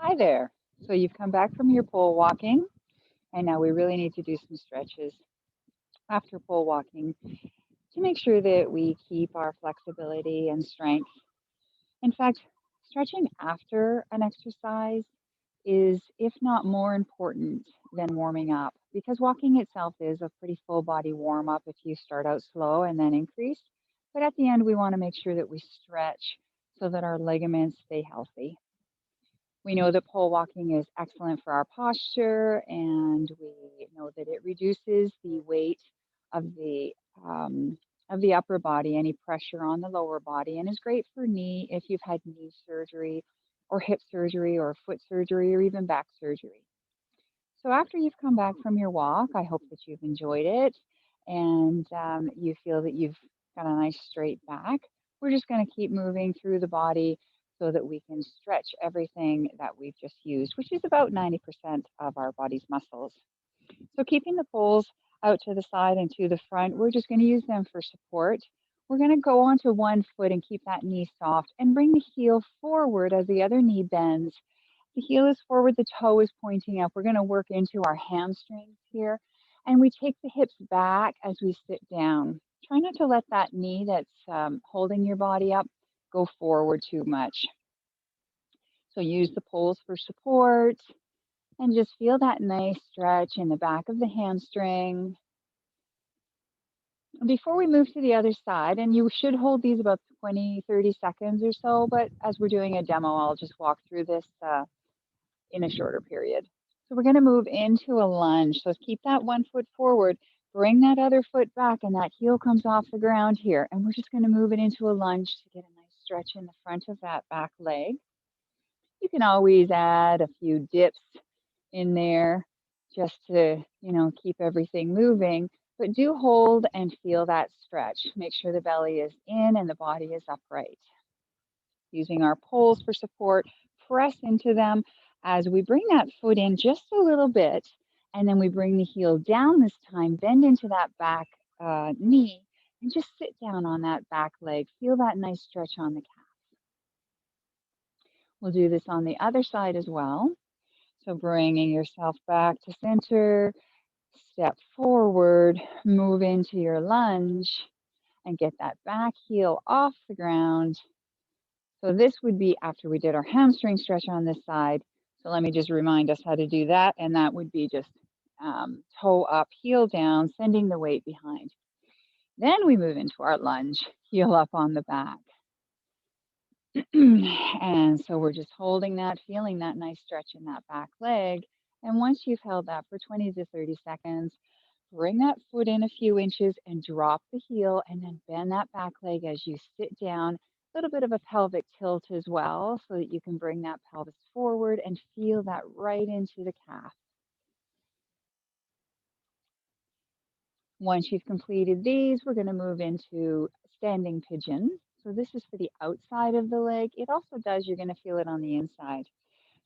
Hi there. So you've come back from your pole walking, and now we really need to do some stretches after pole walking to make sure that we keep our flexibility and strength. In fact, stretching after an exercise is, if not more important than warming up, because walking itself is a pretty full body warm up if you start out slow and then increase. But at the end, we want to make sure that we stretch so that our ligaments stay healthy. We know that pole walking is excellent for our posture, and we know that it reduces the weight of the um, of the upper body, any pressure on the lower body, and is great for knee if you've had knee surgery, or hip surgery, or foot surgery, or even back surgery. So after you've come back from your walk, I hope that you've enjoyed it, and you feel that you've got a nice straight back. We're just going to keep moving through the body so that we can stretch everything that we've just used, which is about 90% of our body's muscles. So keeping the poles out to the side and to the front, we're just going to use them for support. We're going to go onto one foot and keep that knee soft and bring the heel forward as the other knee bends. The heel is forward, the toe is pointing up. We're going to work into our hamstrings here. And we take the hips back as we sit down. Try not to let that knee that's holding your body up go forward too much. So use the poles for support and just feel that nice stretch in the back of the hamstring. Before we move to the other side, and you should hold these about 20, 30 seconds or so, but as we're doing a demo, I'll just walk through this in a shorter period. So we're going to move into a lunge. So keep that one foot forward, bring that other foot back, and that heel comes off the ground here. And we're just going to move it into a lunge to get a nice stretch in the front of that back leg. You can always add a few dips in there just to, keep everything moving. But do hold and feel that stretch. Make sure the belly is in and the body is upright. Using our poles for support, press into them as we bring that foot in just a little bit, and then we bring the heel down this time, bend into that back knee, and just sit down on that back leg. Feel that nice stretch on the calf. We'll do this on the other side as well. So bringing yourself back to center, step forward, move into your lunge, and get that back heel off the ground. So this would be after we did our hamstring stretch on this side. So let me just remind us how to do that. And that would be just toe up, heel down, sending the weight behind. Then we move into our lunge, heel up on the back. And so we're just holding that, feeling that nice stretch in that back leg. And once you've held that for 20 to 30 seconds, bring that foot in a few inches and drop the heel, and then bend that back leg as you sit down. A little bit of a pelvic tilt as well, so that you can bring that pelvis forward and feel that right into the calf. Once you've completed these, we're going to move into standing pigeon. So this is for the outside of the leg. It also does, you're going to feel it on the inside.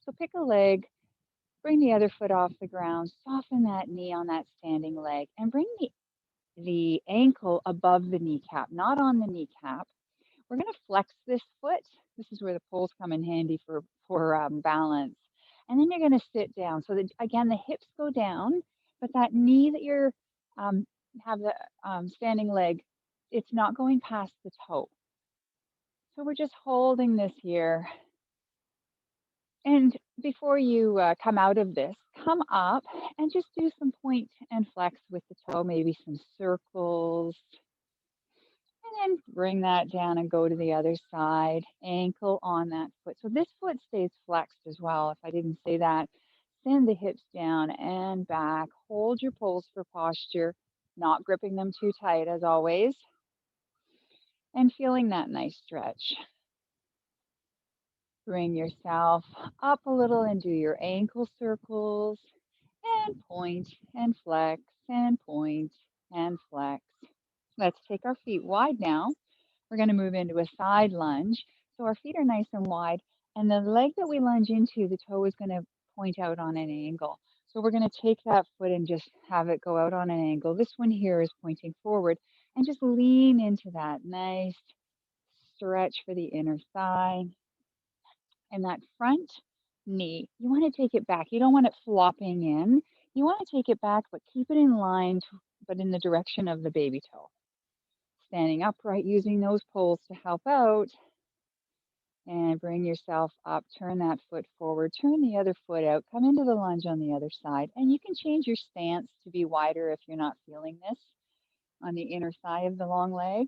So pick a leg, bring the other foot off the ground, soften that knee on that standing leg, and bring the ankle above the kneecap, not on the kneecap. We're going to flex this foot. This is where the poles come in handy for balance. And then you're going to sit down. So that, again, the hips go down, but that knee that you're um, have the standing leg, it's not going past the toe. So we're just holding this here. And before you come out of this, come up and just do some point and flex with the toe, maybe some circles. And then bring that down and go to the other side, ankle on that foot. So this foot stays flexed as well. If I didn't say that, send the hips down and back. Hold your poles for posture, not gripping them too tight as always. And feeling that nice stretch. Bring yourself up a little and do your ankle circles and point and flex and point and flex. Let's take our feet wide now. We're going to move into a side lunge. So our feet are nice and wide, and the leg that we lunge into, the toe is going to point out on an angle. So we're going to take that foot and just have it go out on an angle. This one here is pointing forward, and just lean into that nice stretch for the inner thigh. And that front knee. You want to take it back. You don't want it flopping in. You want to take it back, but keep it in line, but in the direction of the baby toe. Standing upright, using those poles to help out, and bring yourself up. Turn that foot forward. Turn the other foot out. Come into the lunge on the other side. And you can change your stance to be wider if you're not feeling this on the inner thigh of the long leg.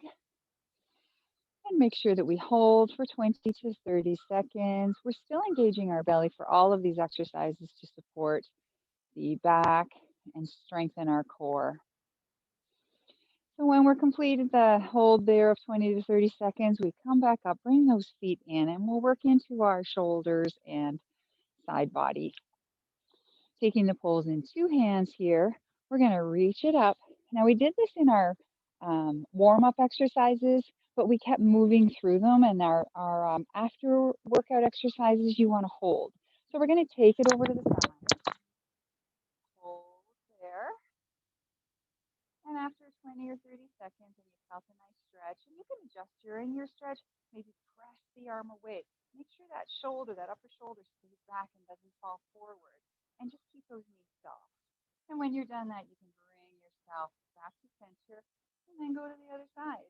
And make sure that we hold for 20 to 30 seconds. We're still engaging our belly for all of these exercises to support the back and strengthen our core. So when we're completed the hold there of 20 to 30 seconds, we come back up, bring those feet in, and we'll work into our shoulders and side body. Taking the poles in two hands here, we're going to reach it up. Now we did this in our warm-up exercises, but we kept moving through them, and our after workout exercises you want to hold. So we're going to take it over to the side, hold there, and after 20 or 30 seconds, and you felt a nice stretch, and you can adjust during your stretch, maybe press the arm away. Make sure that shoulder, that upper shoulder stays back and doesn't fall forward, and just keep those knees soft. And when you're done that, you can bring yourself back to center and then go to the other side.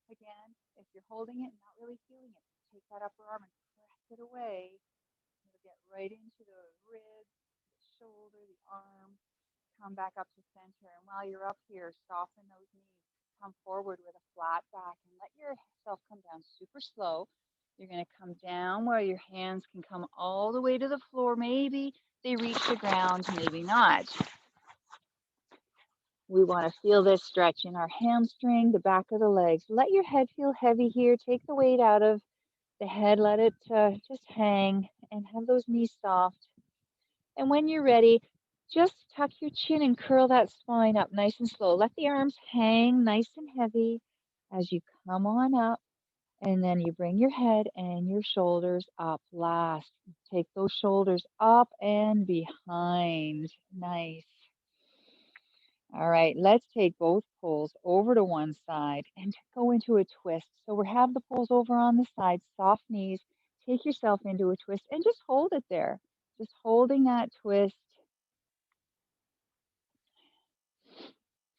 Again, if you're holding it and not really feeling it, take that upper arm and press it away. You'll get right into the ribs, the shoulder, the arm. Come back up to center. And while you're up here, soften those knees. Come forward with a flat back and let yourself come down super slow. You're going to come down where your hands can come all the way to the floor. Maybe they reach the ground, maybe not. We want to feel this stretch in our hamstring, the back of the legs. Let your head feel heavy here. Take the weight out of the head. Let it just hang and have those knees soft. And when you're ready, just tuck your chin and curl that spine up nice and slow. Let the arms hang nice and heavy as you come on up. And then you bring your head and your shoulders up last. Take those shoulders up and behind. Nice. All right, let's take both poles over to one side and go into a twist. So we have the poles over on the side, soft knees. Take yourself into a twist and just hold it there. Just holding that twist.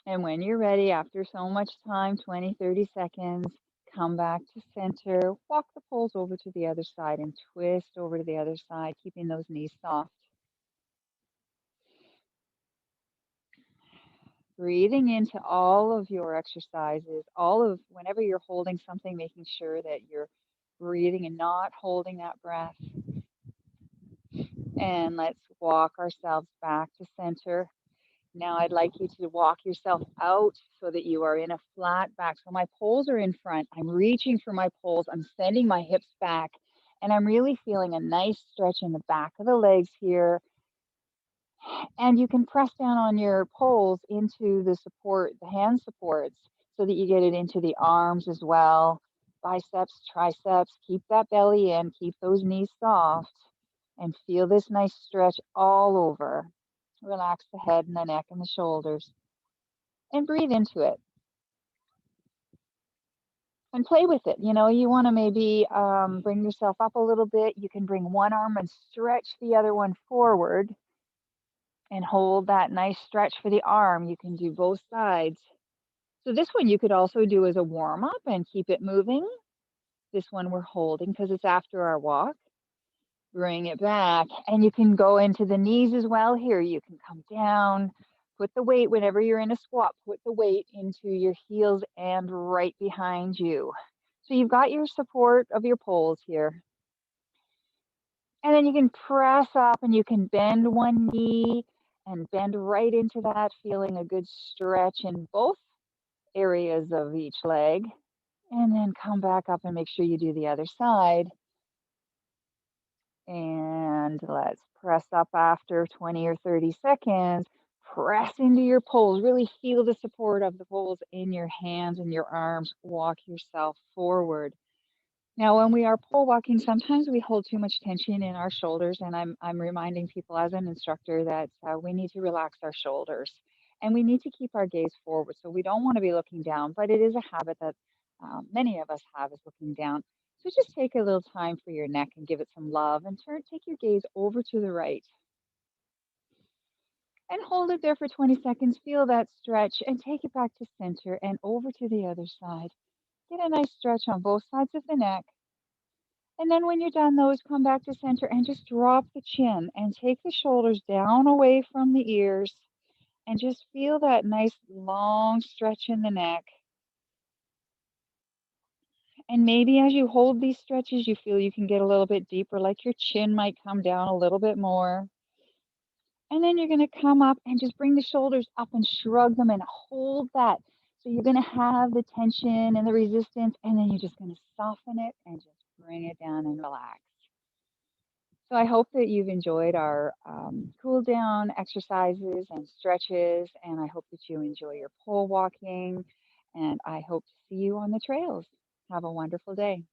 And when you're ready, after so much time, 20, 30 seconds, come back to center. Walk the poles over to the other side and twist over to the other side, keeping those knees soft. Breathing into all of your exercises, whenever you're holding something, making sure that you're breathing and not holding that breath. And let's walk ourselves back to center. Now I'd like you to walk yourself out so that you are in a flat back. So my poles are in front. I'm reaching for my poles. I'm sending my hips back. And I'm really feeling a nice stretch in the back of the legs here. And you can press down on your poles into the support, the hand supports, so that you get it into the arms as well. Biceps, triceps, keep that belly in, keep those knees soft, and feel this nice stretch all over. Relax the head and the neck and the shoulders, and breathe into it. And play with it. You know, you want to maybe bring yourself up a little bit. You can bring one arm and stretch the other one forward. And hold that nice stretch for the arm. You can do both sides. So this one you could also do as a warm-up and keep it moving. This one we're holding because it's after our walk. Bring it back. And you can go into the knees as well here. You can come down, put the weight, whenever you're in a squat, put the weight into your heels and right behind you. So you've got your support of your poles here. And then you can press up and you can bend one knee and bend right into that, feeling a good stretch in both areas of each leg. And then come back up and make sure you do the other side. And let's press up after 20 or 30 seconds. Press into your poles. Really feel the support of the poles in your hands and your arms. Walk yourself forward. Now, when we are pole walking, sometimes we hold too much tension in our shoulders, and I'm reminding people as an instructor that we need to relax our shoulders, and we need to keep our gaze forward. So we don't want to be looking down, but it is a habit that many of us have, is looking down. So just take a little time for your neck and give it some love and take your gaze over to the right and hold it there for 20 seconds. Feel that stretch and take it back to center and over to the other side. Get a nice stretch on both sides of the neck. And then when you're done those, come back to center and just drop the chin and take the shoulders down away from the ears and just feel that nice long stretch in the neck. And maybe as you hold these stretches, you feel you can get a little bit deeper, like your chin might come down a little bit more. And then you're going to come up and just bring the shoulders up and shrug them and hold that. So you're going to have the tension and the resistance, and then you're just going to soften it and just bring it down and relax. So I hope that you've enjoyed our cool down exercises and stretches, and I hope that you enjoy your pole walking. And I hope to see you on the trails. Have a wonderful day.